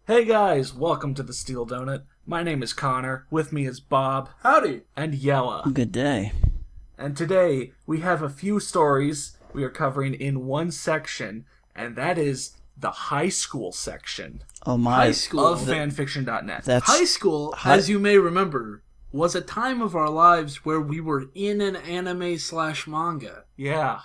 Hey guys, welcome to the Steel Donut. My name is Connor. With me is Bob. Howdy. And Yella. Good day. And today we have a few stories we are covering in one section, and that is the high school section. Oh my! High school of fanfiction.net. High school, as you may remember, was a time of our lives where we were in an anime/manga. Yeah.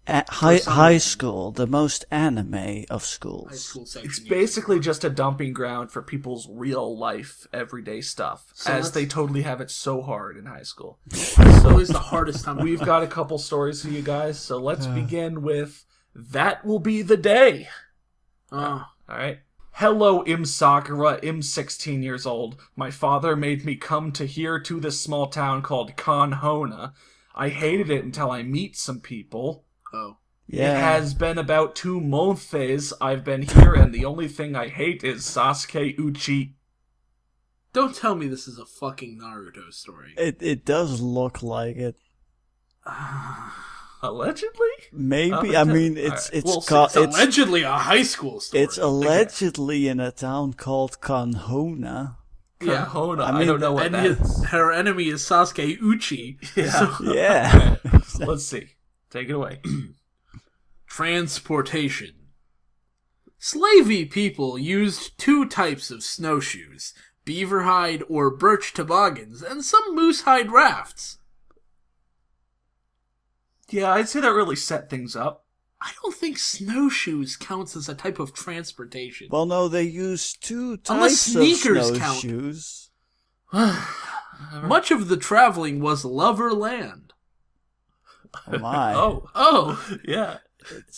At high school, the most anime of schools. High school section. It's basically just a dumping ground for people's real life, everyday stuff, as they totally have it so hard in high school. So it's the hardest time. We've got a couple stories for you guys, so let's begin with That Will Be the Day. Alright. Hello, Im Sakura. I'm 16 years old. My father made me come here to this small town called Kanhona. I hated it until I meet some people. Oh. Yeah. It has been about 2 months I've been here, and the only thing I hate is Sasuke Uchi. Don't tell me this is a fucking Naruto story. It does look like it. Allegedly? Maybe. I mean, it's allegedly a high school story. It's allegedly in a town called Kanhona. Yeah. Kanhona. I mean, I don't know what And that is. her enemy is Sasuke Uchi. Yeah. Yeah. Let's see. Take it away. Transportation. Slavey people used 2 types of snowshoes, beaver hide or birch toboggans, and some moose hide rafts. Yeah, I'd say that really set things up. I don't think snowshoes counts as a type of transportation. Well, no, they use 2 Unless types of sneakers count. snowshoes. Much of the traveling was lover land. Oh my! Oh, Yeah.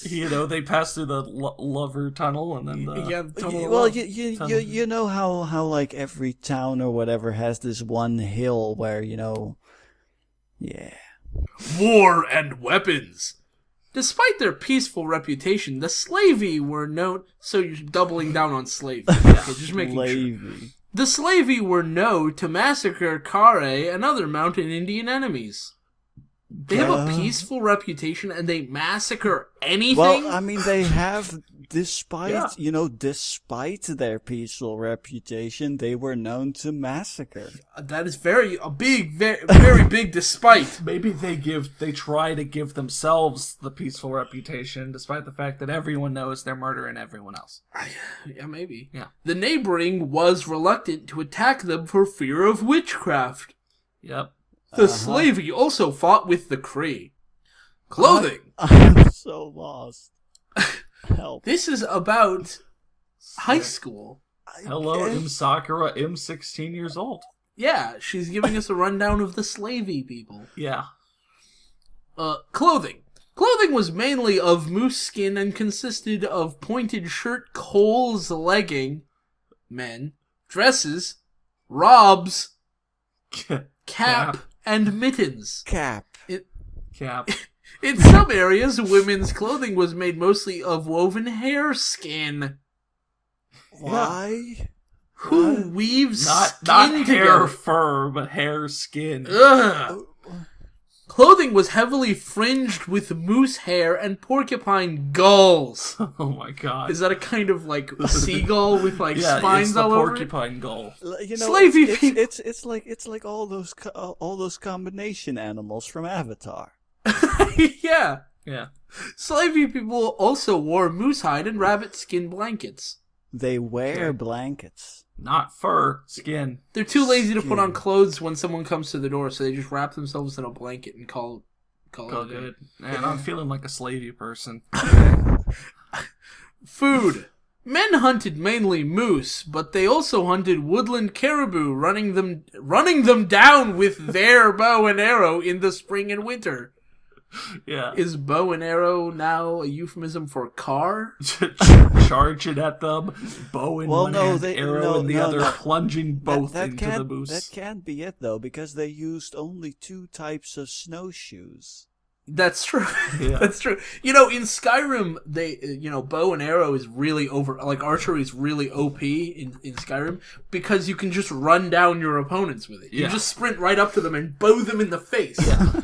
You know, they pass through the Lover Tunnel and then the... yeah. Well, you know how like every town or whatever has this one hill where yeah. War and weapons. Despite their peaceful reputation, the Slavey were known. So you're doubling down on Slavey. Okay, just making sure. The Slavey were known to massacre Kare and other mountain Indian enemies. They have a peaceful reputation and they massacre anything? Well, I mean, they have, despite their peaceful reputation, they were known to massacre. That is very big despite. Maybe they try to give themselves the peaceful reputation, despite the fact that everyone knows they're murdering everyone else. Yeah, maybe. Yeah. The neighboring was reluctant to attack them for fear of witchcraft. Yep. The Slavey also fought with the Cree. Clothing. I'm so lost. Help. This is about high school. Hello, Im Sakura. I'm 16 years old. Yeah, she's giving us a rundown of the Slavey people. Yeah. Clothing. Clothing was mainly of moose skin and consisted of pointed shirt, coals, legging, men, dresses, robes, cap, and mittens. Cap. Cap. In some areas, women's clothing was made mostly of woven hare skin. Why? Who weaves Not skin hair together? fur, but hair skin. Ugh. Clothing was heavily fringed with moose hair and porcupine gulls. Oh my god. Is that a kind of like seagull with like Yeah, spines it's the all over it? porcupine gull. Slavey people. It's like all those combination animals from Avatar. Yeah. Yeah. Slavey people also wore moose hide and rabbit skin blankets. They wear blankets. Not fur, skin. They're too lazy to put on clothes when someone comes to the door, so they just wrap themselves in a blanket and call Oh, it a day. good. Man, I'm feeling like a slavey person. Food. Men hunted mainly moose, but they also hunted woodland caribou, running them down with their bow and arrow in the spring and winter. Yeah. Is bow and arrow now a euphemism for car? Charging at them, bow in one hand, arrow in the other, plunging both into the moose. That can't be it, though, because they used only 2 types of snowshoes. That's true. Yeah. That's true. In Skyrim, they, bow and arrow is really archery is really OP in Skyrim because you can just run down your opponents with it. You just sprint right up to them and bow them in the face. Yeah.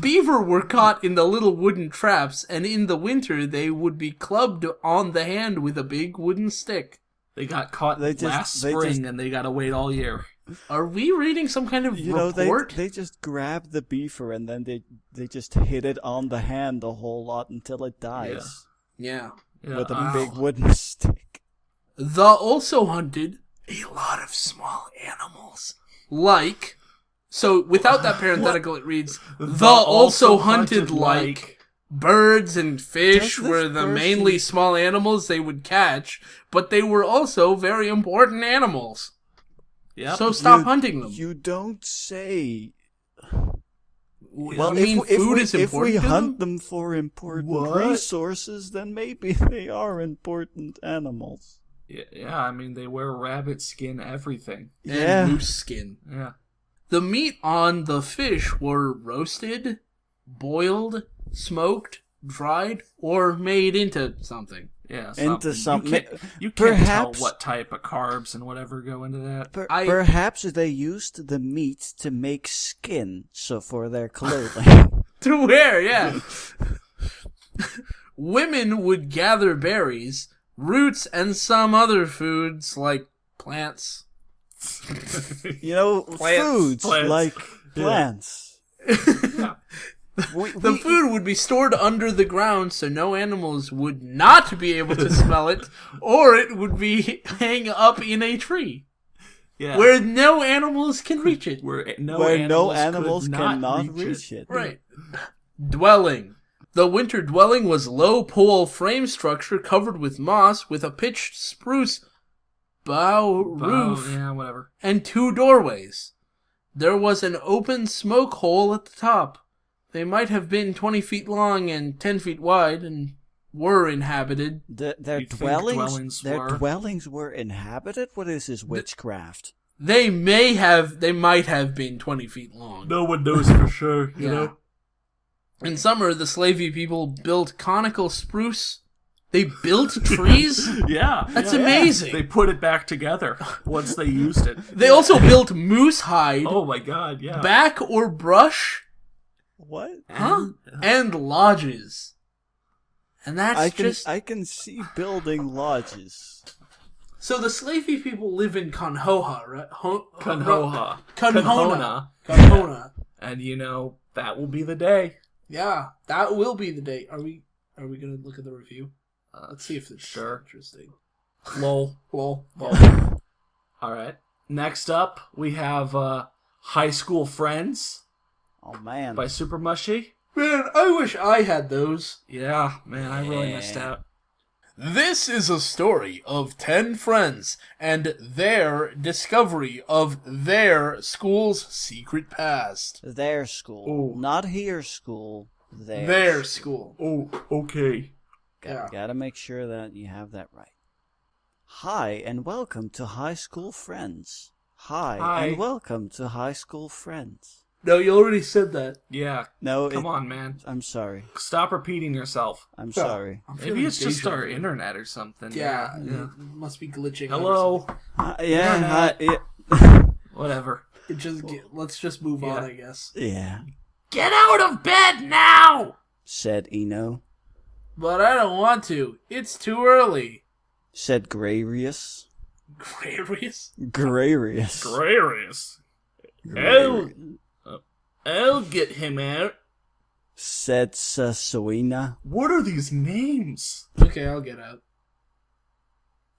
Beaver were caught in the little wooden traps, and in the winter they would be clubbed on the hand with a big wooden stick. They got caught last spring, and they gotta wait all year. Are we reading some kind of report? They just grab the beaver and then they just hit it on the hand a whole lot until it dies. Yeah. With a big wooden stick. The also hunted a lot of small animals. Like, so without that parenthetical it reads, the also hunted like birds and fish were the mainly small animals they would catch, but they were also very important animals. Yep. So stop hunting them. You don't say. Well, if we hunt them for important resources, then maybe they are important animals. Yeah, I mean, they wear rabbit skin everything. And moose skin. Yeah. The meat on the fish were roasted, boiled, smoked, dried, or made into something. Yeah, into something. You can't tell what type of carbs and whatever go into that. Perhaps they used the meat to make skin, so for their clothing. To wear, yeah. Women would gather berries, roots, and some other foods like plants. Foods like plants. Yeah. The food would be stored under the ground so no animals would not be able to smell it, or it would be hang up in a tree. Yeah. Where no animals can reach it. Where no animals cannot reach it. Right. Dwelling. The winter dwelling was low pole frame structure covered with moss with a pitched spruce bow roof and 2 doorways. There was an open smoke hole at the top. They might have been 20 feet long and 10 feet wide and were inhabited. Their dwellings were inhabited? What is this witchcraft? They might have been 20 feet long. No one knows for sure, you know? In summer, the Slavey people built conical spruce. They built trees? Yeah. That's amazing. They put it back together once they used it. They also built moose hide. Oh my god, yeah. Back or brush. What? Huh? And lodges. And that's I can see building lodges. So the Slavey people live in Conhoha, right? Conhoha. Conhoha. And that will be the day. Yeah, that will be the day. Are we gonna look at the review? Let's see if it's interesting. Lol. Alright. Next up, we have High School Friends. Oh, man. By Super Mushy. Man, I wish I had those. Yeah, man, I really missed out. This is a story of 10 friends and their discovery of their school's secret past. Their school. Ooh. Not here school. Their school. Oh, okay. Gotta make sure that you have that right. Hi, and welcome to High School Friends. Hi. And welcome to High School Friends. No, you already said that. Yeah. No, come on, man. I'm sorry. Stop repeating yourself. I'm sorry. Maybe it's just our internet or something. Yeah. It must be glitching. Hello. Whatever. Let's just move on, I guess. Yeah. Get out of bed now! Said Eno. But I don't want to. It's too early. Said Grarius. Grarius? Grarius. I'll get him out. Said Sasuina. What are these names? Okay, I'll get out.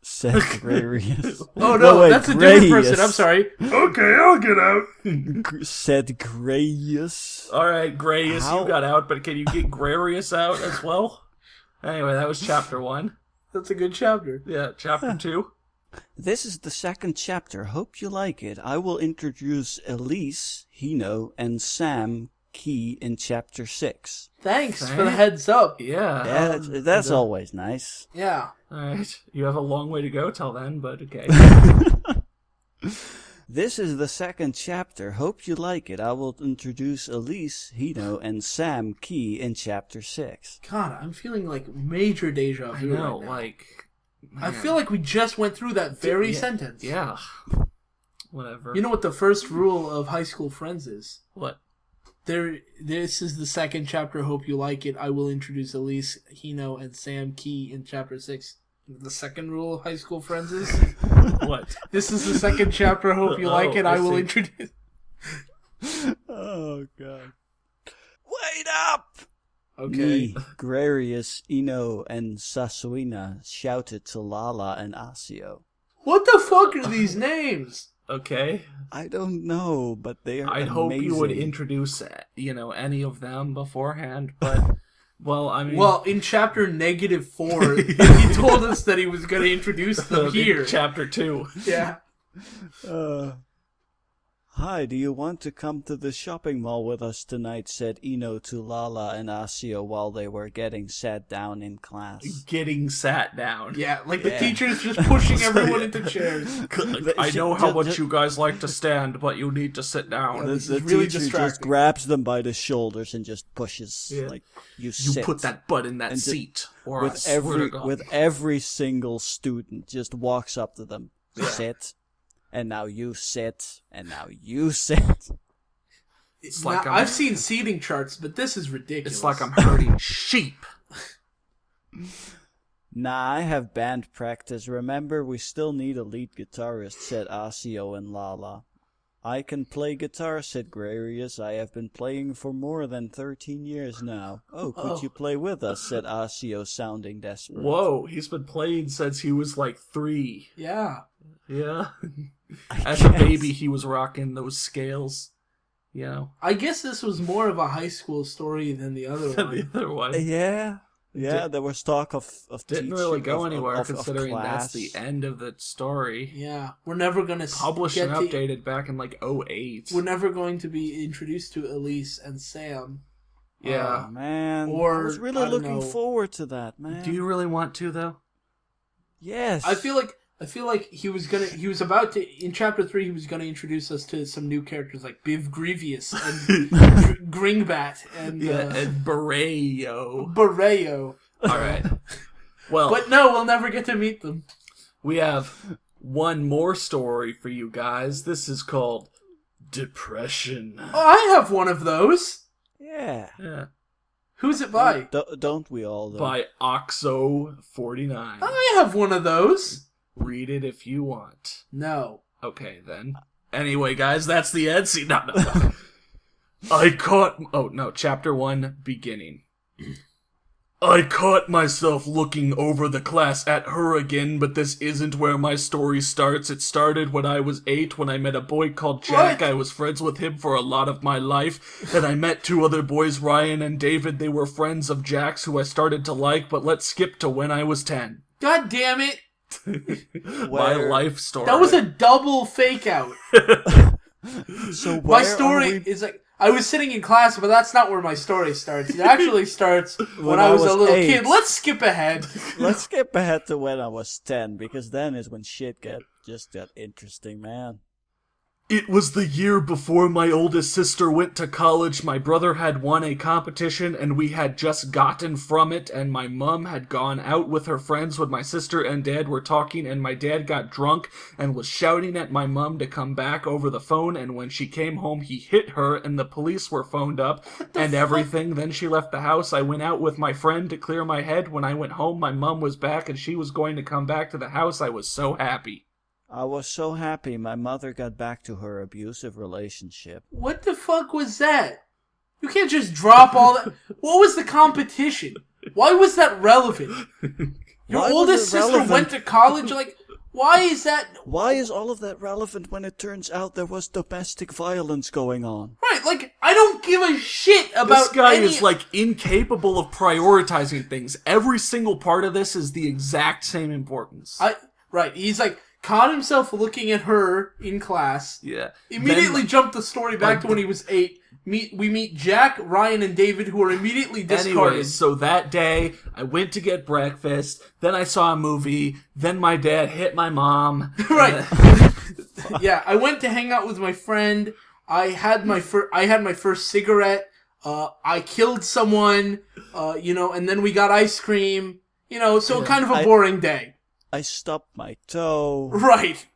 Said Grarius. Oh no, that's a different person. I'm sorry. Okay, I'll get out. Said Grarius. Alright, Grarius, you got out, but can you get Grarius out as well? Anyway, that was chapter 1. That's a good chapter. Yeah, chapter 2. This is the second chapter. Hope you like it. I will introduce Elise, Hino, and Sam Key in chapter 6. Thanks for the heads up. Yeah. That's always nice. Yeah. Alright. You have a long way to go till then, but okay. This is the second chapter. Hope you like it. I will introduce Elise, Hino, and Sam Key in chapter 6. God, I'm feeling like major deja vu. I know, right now. Man. I feel like we just went through that very sentence. Yeah. Whatever. You know what the first rule of High School Friends is? What? This is the second chapter. Hope you like it. I will introduce Elise, Hino, and Sam Key in chapter 6. The second rule of high school friends is what? This is the second chapter. Hope you like it. I will introduce. Oh god! Wait up! Okay. Me, Grarius, Ino, and Sasuina shouted to Lala and Asio. What the fuck are these names? Okay. I don't know, but they are I'd amazing. hope you would introduce, any of them beforehand, but, well, I mean... Well, in chapter -4, he told us that he was going to introduce them here. Chapter 2. Yeah. Hi, do you want to come to the shopping mall with us tonight? Said Ino to Lala and Asio while they were getting sat down in class. Getting sat down. Yeah, like the teacher's just pushing everyone into chairs. I know how much you guys like to stand, but you need to sit down. The really teacher just grabs them by the shoulders and just pushes, like, you sit. You put that butt in that seat. Or with every single student, just walks up to them. Sit. And now you sit, and now you sit. It's like I've seen seating charts, but this is ridiculous. It's like I'm herding sheep. Nah, I have band practice. Remember, we still need a lead guitarist, said Asio and Lala. I can play guitar, said Grarius. I have been playing for more than 13 years now. Oh, could you play with us, said Asio, sounding desperate. Whoa, he's been playing since he was like 3. Yeah. Yeah. As a baby, he was rocking those scales. I guess this was more of a high school story than the other one. Yeah. Yeah, there was talk of didn't really go anywhere, considering that's the end of the story. Yeah, we're never going to published and updated back in like 2008. We're never going to be introduced to Elise and Sam. Yeah, man. I was really looking forward to that, man. Do you really want to though? Yes. I feel like he was about to, in chapter 3, he was gonna introduce us to some new characters like Biv Grievous and Gringbat and and Bareo. All right. Well, but no, we'll never get to meet them. We have one more story for you guys. This is called Depression. Oh, I have one of those. Yeah. Who's it by? Don't we all, though? By Oxo49. I have one of those. Read it if you want. No. Okay, then. Anyway, guys, that's the end scene. No. Chapter 1, beginning. I caught myself looking over the class at her again, but this isn't where my story starts. It started when I was 8, when I met a boy called Jack. What? I was friends with him for a lot of my life. Then I met 2 other boys, Ryan and David. They were friends of Jack's who I started to like, but let's skip to when I was 10. God damn it. My life story. That was a double fake out. So my story is like, I was sitting in class, but that's not where my story starts. It actually starts when I was a little 8. kid. Let's skip ahead. Let's skip ahead to when I was 10, because then is when shit got interesting, man. It was the year before my oldest sister went to college. My brother had won a competition and we had just gotten from it, and my mom had gone out with her friends when my sister and dad were talking, and my dad got drunk and was shouting at my mom to come back over the phone, and when she came home he hit her and the police were phoned up and everything. Then she left the house. I went out with my friend to clear my head. When I went home, my mom was back and she was going to come back to the house. I was so happy. I was so happy my mother got back to her abusive relationship. What the fuck was that? You can't just drop all that. What was the competition? Why was that relevant? Your oldest sister went to college? Like, why is that? Why is all of that relevant when it turns out there was domestic violence going on? Right, like, I don't give a shit about this guy is, like, incapable of prioritizing things. Every single part of this is the exact same importance. Right, he's like, caught himself looking at her in class. Yeah. Immediately jumped the story back to when he was 8. We meet Jack, Ryan, and David, who are immediately discarded. Anyways, so that day, I went to get breakfast, then I saw a movie, then my dad hit my mom. Right. Yeah, I went to hang out with my friend. I had my first cigarette. I killed someone, and then we got ice cream. So kind of a boring day. I stubbed my toe. Right.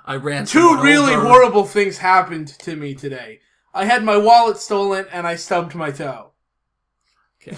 I ran 2 really horrible things happened to me today. I had my wallet stolen and I stubbed my toe. Okay.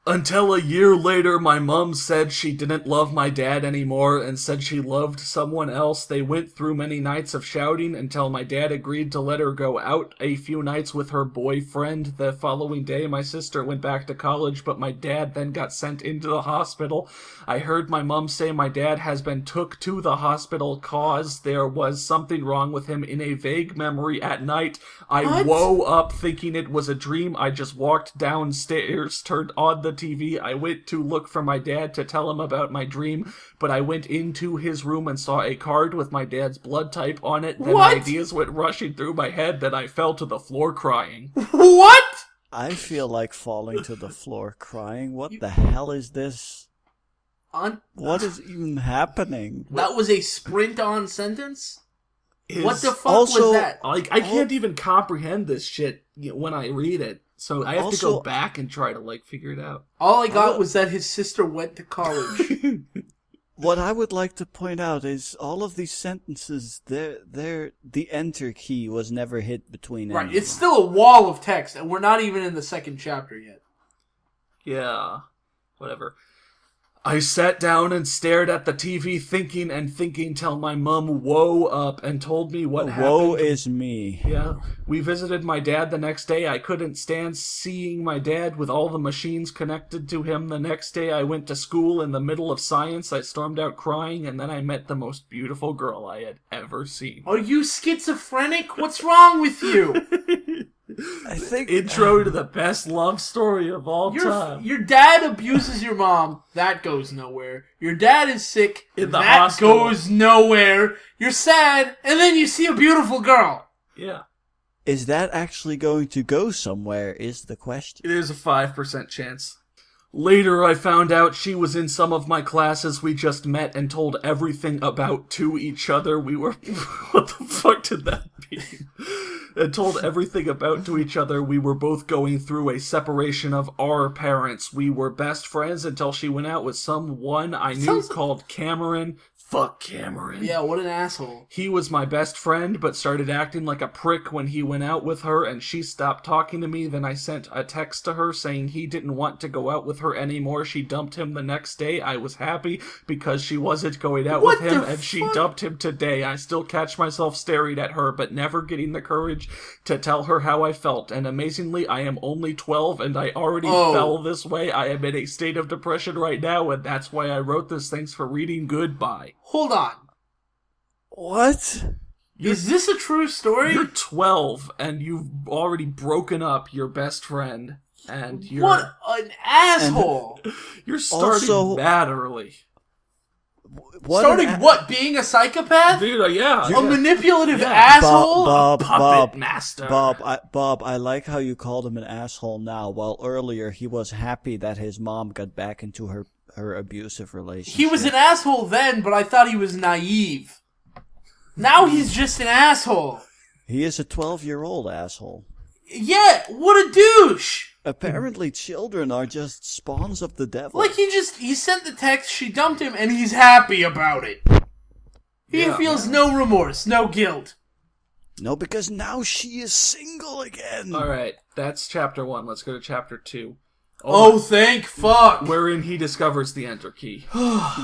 Until a year later, my mom said she didn't love my dad anymore and said she loved someone else. They went through many nights of shouting until my dad agreed to let her go out a few nights with her boyfriend. The following day, my sister went back to college, but my dad then got sent into the hospital. I heard my mom say my dad has been took to the hospital cause there was something wrong with him. In a vague memory at night, I woke up thinking it was a dream. I just walked downstairs, turned on the TV. I went to look for my dad to tell him about my dream, but I went into his room and saw a card with my dad's blood type on it. Then ideas went rushing through my head. Then I fell to the floor crying. What? I feel like falling to the floor crying. What the hell is this? What is even happening? That was a sprint-on sentence? What the fuck also, was that? Like, I can't even comprehend this shit when I read it. So I have to go back and try to, like, figure it out. All I got was that his sister went to college. What I would like to point out is all of these sentences, the enter key was never hit between Right, anyone. it's still a wall of text, and we're not even in the second chapter yet. Yeah, whatever. I sat down and stared at the TV thinking till my mum woke up and told me what happened. Woe is me. Yeah. We visited my dad the next day. I couldn't stand seeing my dad with all the machines connected to him. The next day I went to school in the middle of science. I stormed out crying, and then I met the most beautiful girl I had ever seen. Are you schizophrenic? What's wrong with you? I think Intro to the best love story of all time. Your dad abuses your mom. That goes nowhere. Your dad is sick. In the that hospital. goes nowhere. You're sad, and then you see a beautiful girl. Yeah. Is that actually going to go somewhere is the question. There's a 5% chance. Later, I found out she was in some of my classes. We just met and told everything about to each other. We were... What the fuck did that mean? And told everything about to each other. We were both going through a separation of our parents. We were best friends until she went out with someone I knew called Cameron. Fuck Cameron. Yeah, what an asshole. He was my best friend, but started acting like a prick when he went out with her, and she stopped talking to me. Then I sent a text to her saying he didn't want to go out with her anymore. She dumped him the next day. I was happy because she wasn't going out with him, and she dumped him today. I still catch myself staring at her, but never getting the courage to tell her how I felt. And amazingly, I am only 12, and I already fell this way. I am in a state of depression right now, and that's why I wrote this. Thanks for reading. Goodbye. Hold on. What? Is this a true story? You're 12, and you've already broken up your best friend, and you're... What an asshole! You're starting bad early. What? Being a psychopath? Dude, yeah. A manipulative asshole? Puppet master. Bob, I like how you called him an asshole now, while earlier he was happy that his mom got back into her abusive relationship. He was an asshole then, but I thought he was naive. Now he's just an asshole. He is a 12-year-old asshole. Yeah, what a douche! Apparently children are just spawns of the devil. Like, he sent the text, she dumped him, and he's happy about it. He feels no remorse, no guilt. No, because now she is single again. Alright, that's chapter 1. Let's go to chapter 2. Oh, thank fuck! Wherein he discovers the enter key.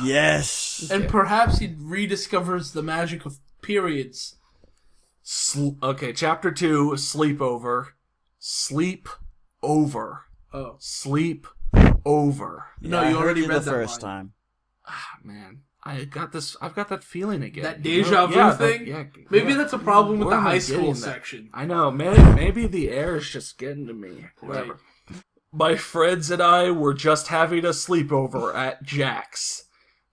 Yes! And perhaps he rediscovers the magic of periods. Okay, chapter 2, sleepover. Sleep over. Oh. Sleep over. No, you already read the that first line. time. Ah, man. I've got that feeling again. That deja vu thing? Maybe that's a problem with the high school section. I know, maybe the air is just getting to me. Whatever. Right. My friends and I were just having a sleepover at Jack's.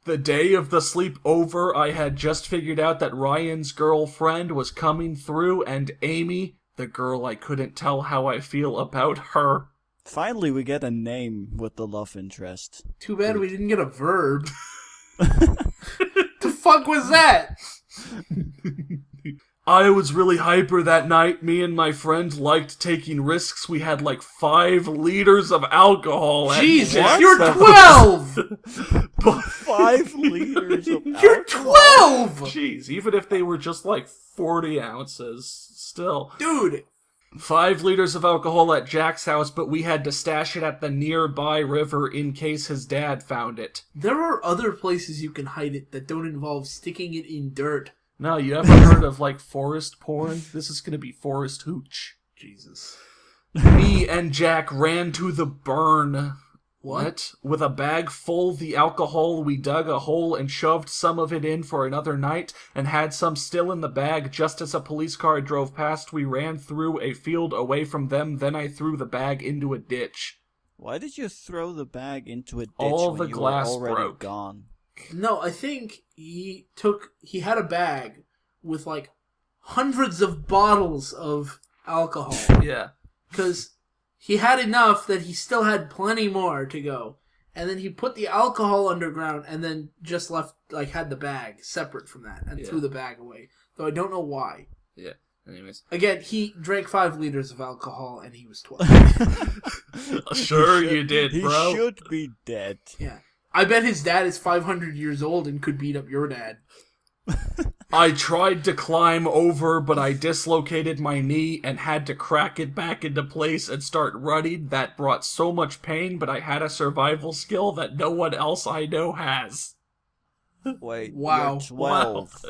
The day of the sleepover, I had just figured out that Ryan's girlfriend was coming through, and Amy, the girl I couldn't tell how I feel about her. Finally, we get a name with the love interest. Too bad we didn't get a verb. The fuck was that? I was really hyper that night. Me and my friend liked taking risks. We had like 5 liters of alcohol. Jesus, you're 12! 5 liters of alcohol? You're 12! Jeez, even if they were just like 40 ounces, still. Dude, 5 liters of alcohol at Jack's house, but we had to stash it at the nearby river in case his dad found it. There are other places you can hide it that don't involve sticking it in dirt. No, you ever heard of, like, forest porn? This is gonna be forest hooch. Jesus. Me and Jack ran to the burn. What? With a bag full of the alcohol, we dug a hole and shoved some of it in for another night, and had some still in the bag. Just as a police car drove past, we ran through a field away from them, then I threw the bag into a ditch. Why did you throw the bag into a ditch All when the you glass were already broke. gone? No, I think he had a bag with, like, hundreds of bottles of alcohol. Yeah. Because he had enough that he still had plenty more to go. And then he put the alcohol underground and then just left, like, had the bag separate from that and threw the bag away. Though I don't know why. Yeah. Anyways. Again, he drank 5 liters of alcohol and he was 12. Sure you did, bro. He should be dead. Yeah. I bet his dad is 500 years old and could beat up your dad. I tried to climb over, but I dislocated my knee and had to crack it back into place and start running. That brought so much pain, but I had a survival skill that no one else I know has. Wait, Wow. you're 12.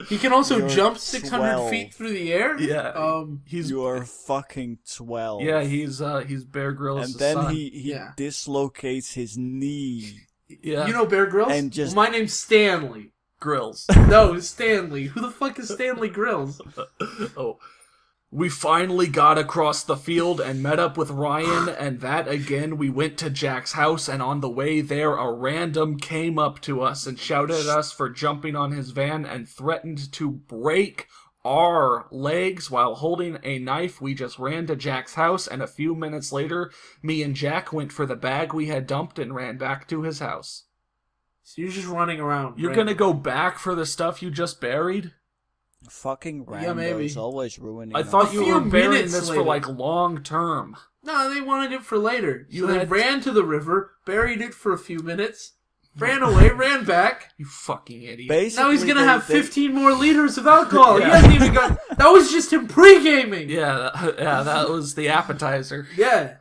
He can also You're jump 600 12. feet through the air? Yeah. You're fucking 12. Yeah, he's Bear Grylls' And then son. he dislocates his knee. Yeah. You know Bear Grylls? And just- Well, my name's Stanley. Grills. No, Stanley. Who the fuck is Stanley Grills? Oh. We finally got across the field and met up with Ryan, and that again we went to Jack's house, and on the way there a random came up to us and shouted at us for jumping on his van and threatened to break our legs while holding a knife. We just ran to Jack's house, and a few minutes later, me and Jack went for the bag we had dumped and ran back to his house. So you're just running around. You're gonna go back for the stuff you just buried? Fucking Yeah, maybe. randos always ruining I our thought you few were burying minutes this for, later. like, long term. No, they wanted it for later. You So they had- ran to the river, buried it for a few minutes, ran away, ran back. You fucking idiot. Basically, Now he's gonna have they- 15 more liters of alcohol. Yeah. He hasn't even got... That was just him pre-gaming. Yeah, that was the appetizer. Yeah.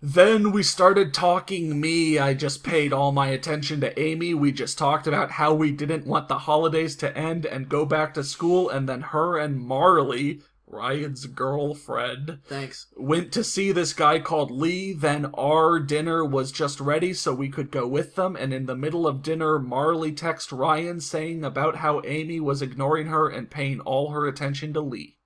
Then we started talking I just paid all my attention to Amy. We just talked about how we didn't want the holidays to end and go back to school, and then her and Marley, Ryan's girlfriend, Thanks. went to see this guy called Lee. Then our dinner was just ready so we could go with them, and in the middle of dinner, Marley texted Ryan saying about how Amy was ignoring her and paying all her attention to Lee.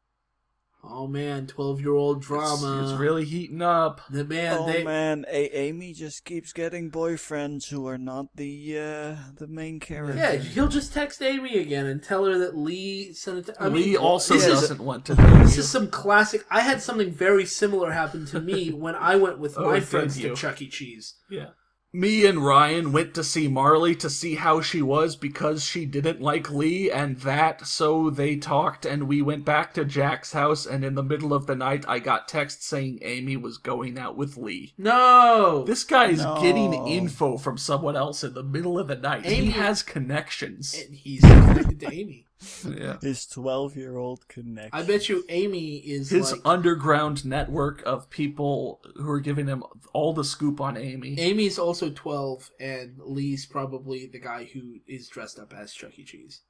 Oh man, 12-year-old drama. It's really heating up. The man, man, Amy just keeps getting boyfriends who are not the main character. Yeah, he'll just text Amy again and tell her that Lee sent it to... Lee also this is- doesn't want to know This you. is some classic... I had something very similar happen to me when I went with Oh, my did friends you? to Chuck E. Cheese. Yeah. Me and Ryan went to see Marley to see how she was because she didn't like Lee, and so they talked, and we went back to Jack's house, and in the middle of the night I got text saying Amy was going out with Lee. No! This guy is No. getting info from someone else in the middle of the night. He Amy- has connections. And he's connected to Amy. Yeah. His 12-year-old connection. I bet you Amy is His like... underground network of people who are giving him all the scoop on Amy. Amy's also 12, and Lee's probably the guy who is dressed up as Chuck E. Cheese.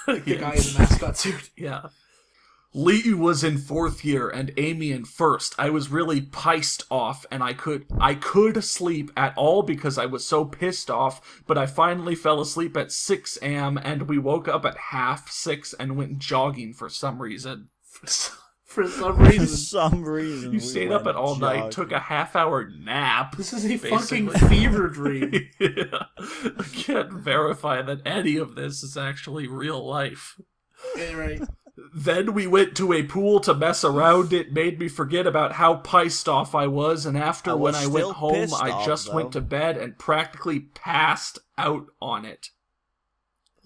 The guy in the mascot suit. Yeah. Lee was in 4th year and Amy in 1st. I was really pissed off, and I could sleep at all because I was so pissed off, but I finally fell asleep at 6 a.m. and we woke up at 5:30 and went jogging for some reason. For some For reason. some reason, You we stayed up went at all night, jogging. took a half-hour nap. This is a basically. fucking fever dream. Yeah. I can't verify that any of this is actually real life. Yeah, right. Then we went to a pool to mess around. It made me forget about how pissed off I was, and after when I went still home, pissed I off, just went to though. bed and practically passed out on it.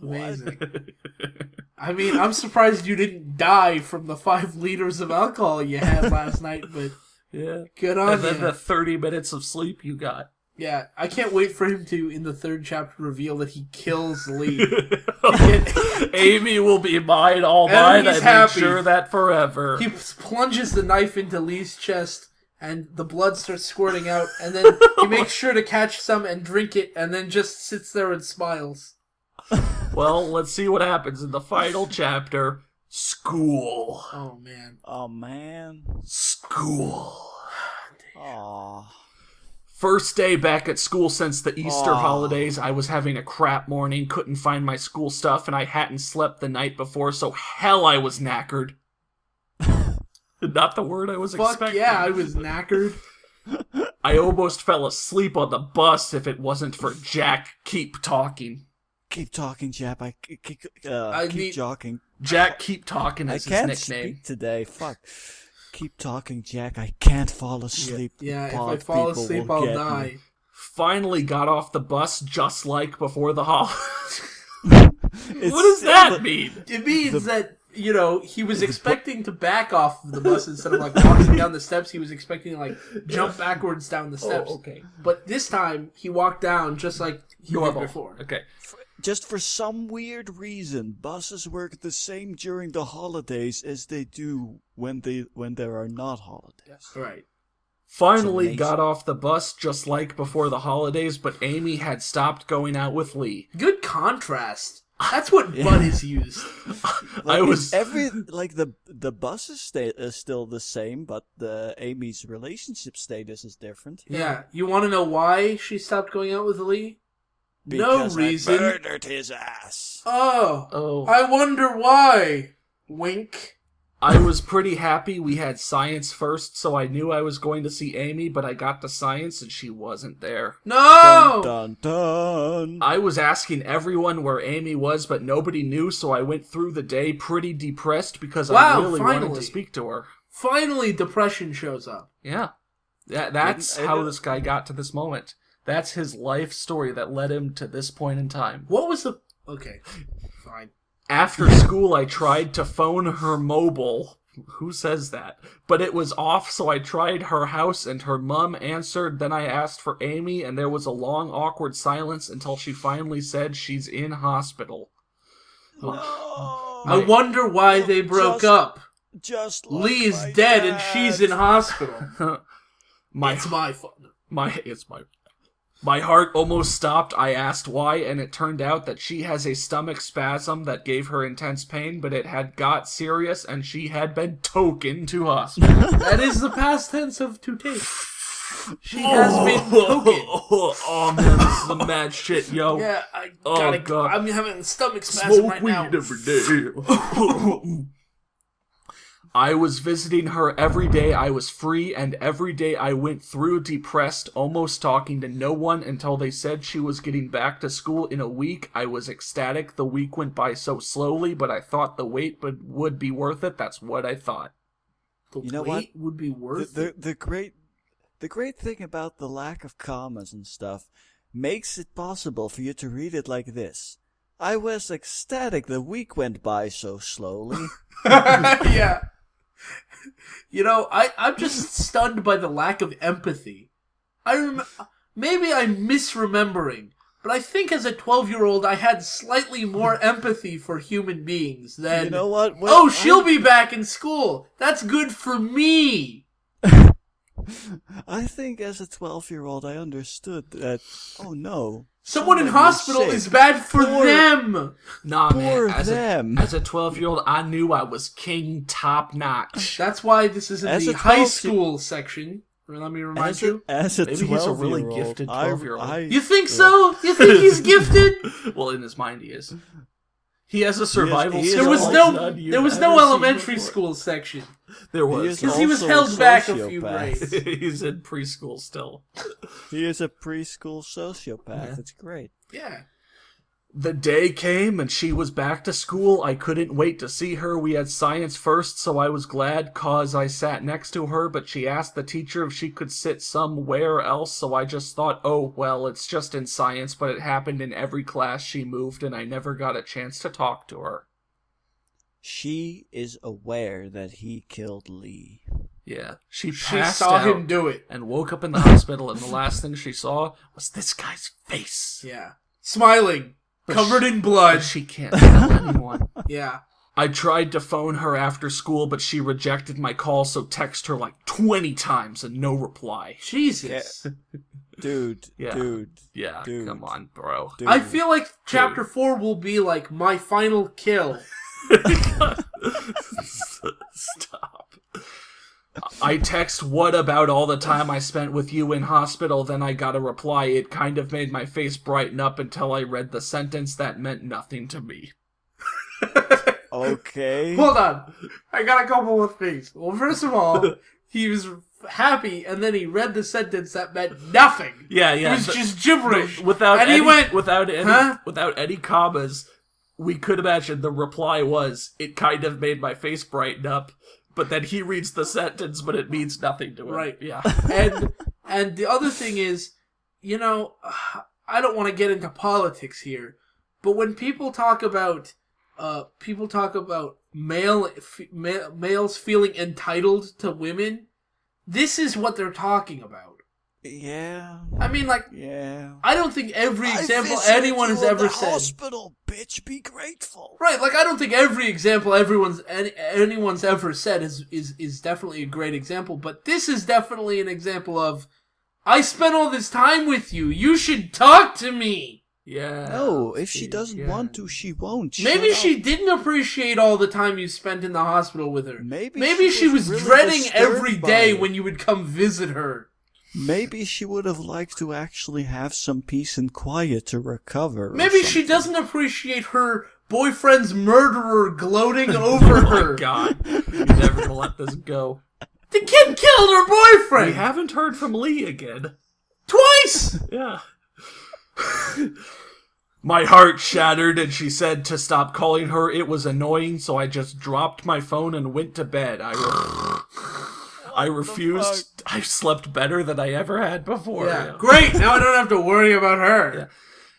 Amazing. I mean, I'm surprised you didn't die from the 5 liters of alcohol you had last night, but Yeah. good on And then you. the 30 minutes of sleep you got. Yeah, I can't wait for him to, in the 3rd chapter, reveal that he kills Lee. Amy will be mine, all mine. I make sure that forever. He plunges the knife into Lee's chest, and the blood starts squirting out, and then he makes sure to catch some and drink it, and then just sits there and smiles. Well, let's see what happens in the final chapter. School. Oh, man. Oh, man. School. Aww. First day back at school since the Easter holidays. I was having a crap morning, couldn't find my school stuff, and I hadn't slept the night before, so hell I was knackered. Not the word I was expecting. Yeah, I was knackered. I almost fell asleep on the bus if it wasn't for Jack keep talking. Keep talking, Jack. Keep talking. Jack keep talking is his nickname. I can't speak today. Fuck. Keep talking, Jack. I can't fall asleep. Yeah, if I fall asleep, I'll die. Me. Finally got off the bus just like before the holidays. What does that mean? It means that, he was expecting to back off of the bus instead of, walking down the steps. He was expecting to, jump backwards down the steps. Oh, okay. But this time, he walked down just like he did before. Okay. Just for some weird reason, buses work the same during the holidays as they do when there are not holidays. Right. Finally got off the bus just like before the holidays, but Amy had stopped going out with Lee. Good contrast. That's what Bud is used. The bus's state is still the same, but Amy's relationship status is different. Yeah. You want to know why she stopped going out with Lee? Because no reason. I murdered his ass. Oh. I wonder why. Wink. I was pretty happy we had science first, so I knew I was going to see Amy, but I got to science and she wasn't there. No! Dun, dun, dun. I was asking everyone where Amy was, but nobody knew, so I went through the day pretty depressed because I really wanted to speak to her. Finally, depression shows up. Yeah. That's how this guy got to this moment. That's his life story that led him to this point in time. What was the... Okay, fine. After school, I tried to phone her mobile. Who says that? But it was off, so I tried her house, and her mom answered. Then I asked for Amy, and there was a long, awkward silence until she finally said she's in hospital. No. I wonder why they broke up. Just like Lee is dead, and she's in hospital. It's my fault. My heart almost stopped. I asked why, and it turned out that she has a stomach spasm that gave her intense pain, but it had got serious, and she had been taken to hospital. That is the past tense of to take. She has been taken. Oh man, this is some mad shit, yo. Yeah, God. I'm having a stomach spasm right now. Smoke weed every day. I was visiting her every day I was free, and every day I went through depressed, almost talking to no one until they said she was getting back to school in a week. I was ecstatic. The week went by so slowly, but I thought the wait would be worth it. That's what I thought. The wait would be worth it? The great thing about the lack of commas and stuff makes it possible for you to read it like this. I was ecstatic. The week went by so slowly. Yeah. I'm just stunned by the lack of empathy. Maybe I'm misremembering, but I think as a 12-year-old I had slightly more empathy for human beings than... You know what? She'll be back in school. That's good for me. I think as a 12-year-old I understood that, oh no. Someone in hospital is bad for them. Nah, man. As a 12-year-old, I knew I was king top notch. That's why this is in the high school section. Let me remind you. As a 12-year-old, maybe he's a really gifted 12-year-old. You think so? You think he's gifted? Well, in his mind, he is. He has a survival skill. There was no elementary school section. There was. Because he was held back a few grades. He's in preschool still. He is a preschool sociopath. Yeah. It's great. Yeah. The day came and she was back to school. I couldn't wait to see her. We had science first, so I was glad cause I sat next to her, but she asked the teacher if she could sit somewhere else, so I just thought, oh, well, it's just in science, but it happened in every class she moved, and I never got a chance to talk to her. She is aware that he killed Lee. Yeah. She saw him do it. And woke up in the hospital, and the last thing she saw was this guy's face. Yeah. Smiling. Covered in blood. She can't tell anyone. Yeah. I tried to phone her after school, but she rejected my call, so text her like 20 times and no reply. Jesus. Dude. Yeah, come on, bro. Dude. I feel like Chapter 4 will be like my final kill. Stop. I text what about all the time I spent with you in hospital, then I got a reply. It kind of made my face brighten up until I read the sentence that meant nothing to me. Okay. Hold on. I got a couple of things. Well, first of all, he was happy, and then he read the sentence that meant nothing. Yeah. It was just gibberish. Without and any, he went, without any, huh? without any commas, we could imagine the reply was, it kind of made my face brighten up, but then he reads the sentence, but it means nothing to him. Right. Yeah. And the other thing is, you know, I don't want to get into politics here, but when people talk about males feeling entitled to women, this is what they're talking about. Yeah. I mean, like, yeah. I don't think every example anyone has ever said. Hospital, bitch, be grateful. Right, like I don't think every example anyone's ever said is definitely a great example, but this is definitely an example of, I spent all this time with you. You should talk to me. Yeah. No, if she doesn't want to, she won't. Maybe she didn't appreciate all the time you spent in the hospital with her. Maybe she was really dreading every day it. when you would come visit her. Maybe she would have liked to actually have some peace and quiet to recover. Maybe she doesn't appreciate her boyfriend's murderer gloating over her. Oh my god. You're never gonna let this go. The kid killed her boyfriend! We haven't heard from Lee again. Twice! Yeah. My heart shattered, and she said to stop calling her. It was annoying, so I just dropped my phone and went to bed. I refused. I slept better than I ever had before. Yeah. Great! Now I don't have to worry about her. Yeah.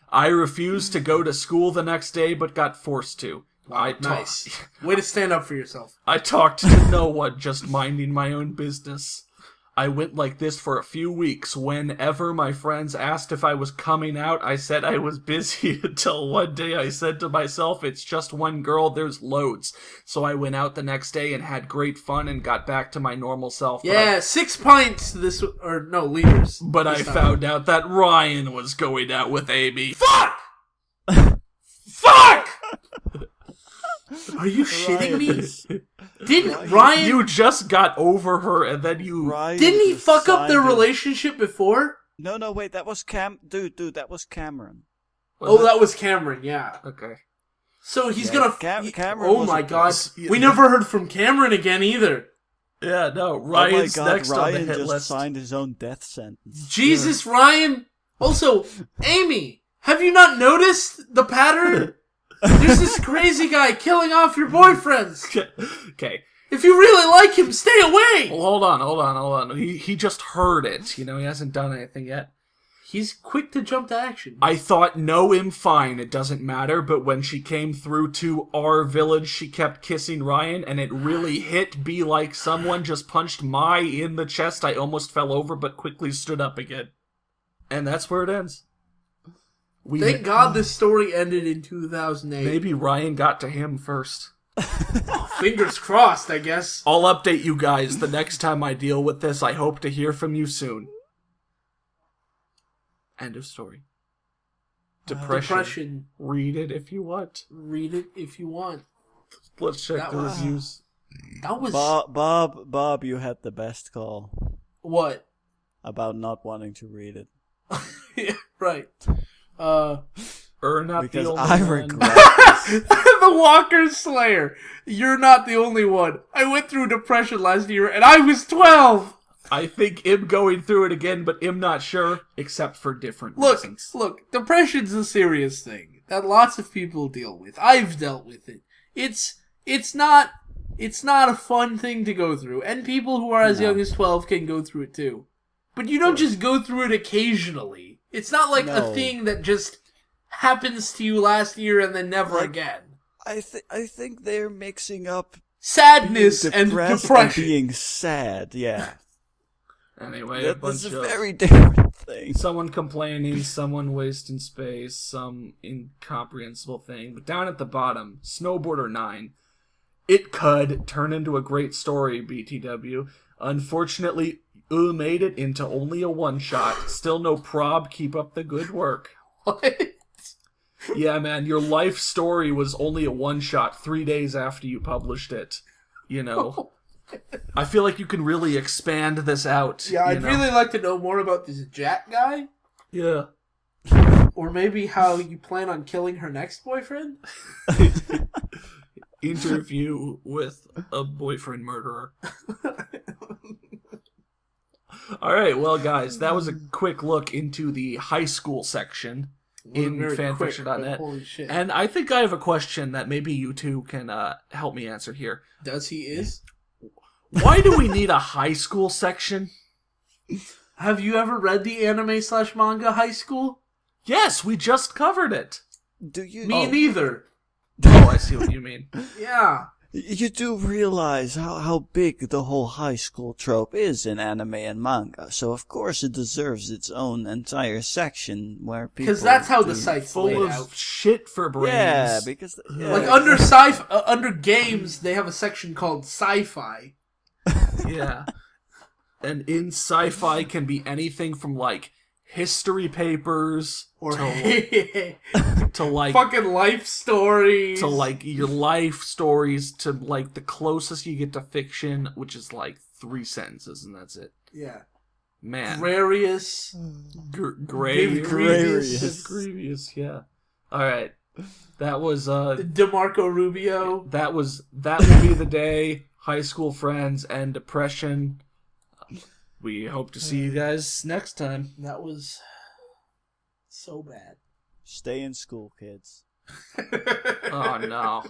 I refused to go to school the next day, but got forced to. Nice. Way to stand up for yourself. I talked to no one, just minding my own business. I went like this for a few weeks. Whenever my friends asked if I was coming out, I said I was busy until one day I said to myself, it's just one girl, there's loads. So I went out the next day and had great fun and got back to my normal self. Yeah, 6 pints liters. But I found out that Ryan was going out with Amy. Fuck! Fuck! Are you shitting me? Didn't Ryan... You just got over her and then you... Didn't he fuck up their relationship before? No, wait, that was Dude, that was Cameron. That was Cameron, yeah. Okay. So he's gonna... Cameron oh my god. We never heard from Cameron again either. Yeah, no, Ryan's next on the hit just list. signed his own death sentence. Jesus, yeah. Ryan! Also, Amy, have you not noticed the pattern? There's this crazy guy killing off your boyfriends. Okay. If you really like him, stay away. Well, hold on. He just heard it. You know, he hasn't done anything yet. He's quick to jump to action. I thought, no, I'm fine. It doesn't matter. But when she came through to our village, she kept kissing Ryan, and it really hit me like someone just punched my in the chest. I almost fell over, but quickly stood up again. And that's where it ends. Thank God this story ended in 2008. Maybe Ryan got to him first. Fingers crossed, I guess. I'll update you guys the next time I deal with this. I hope to hear from you soon. End of story. Depression. Read it if you want. Let's check the reviews. That was... Bob, you had the best call. What? About not wanting to read it. Yeah, right. Not because the only I one. regret this. The Walker Slayer. You're not the only one. I went through depression last year, and I was 12. I think I'm going through it again, but I'm not sure, except for different reasons. Look, depression's a serious thing that lots of people deal with. I've dealt with it. It's not a fun thing to go through, and people who are as young as 12 can go through it too. But you don't just go through it occasionally. It's not like a thing that just happens to you last year and then never again. I think they're mixing up sadness and depressed depression. and being sad, yeah. Anyway, That's a very different thing. Someone complaining, someone wasting space, some incomprehensible thing. But down at the bottom, Snowboarder 9. It could turn into a great story, BTW. Unfortunately, made it into only a one-shot. Still no prob, keep up the good work. What? Yeah, man, your life story was only a one-shot 3 days after you published it. You know. I feel like you can really expand this out. Yeah, I'd really like to know more about this Jack guy. Yeah. Or maybe how you plan on killing her next boyfriend. Interview with a boyfriend murderer. Alright, well, guys, that was a quick look into the high school section in fanfiction.net. Holy shit. And I think I have a question that maybe you two can help me answer here. Does he is? Why do we need a high school section? Have you ever read the anime/manga High School? Yes, we just covered it. Do you? Me neither. Oh, I see what you mean. Yeah. You do realize how big the whole high school trope is in anime and manga, so of course it deserves its own entire section where people... Because that's how the site's Full laid of out. shit for brains. Yeah, because... Yeah, Like under games, they have a section called sci-fi. Yeah. And in sci-fi can be anything from, like, history papers Or to like fucking life stories. to like your life stories to like the closest you get to fiction, which is like 3 sentences and that's it. Yeah. Man. Grievous. Grievous, yeah. Alright. That was DeMarco Rubio. That will be the day. High school friends and depression. We hope to see you guys next time. That was so bad. Stay in school, kids. Oh no.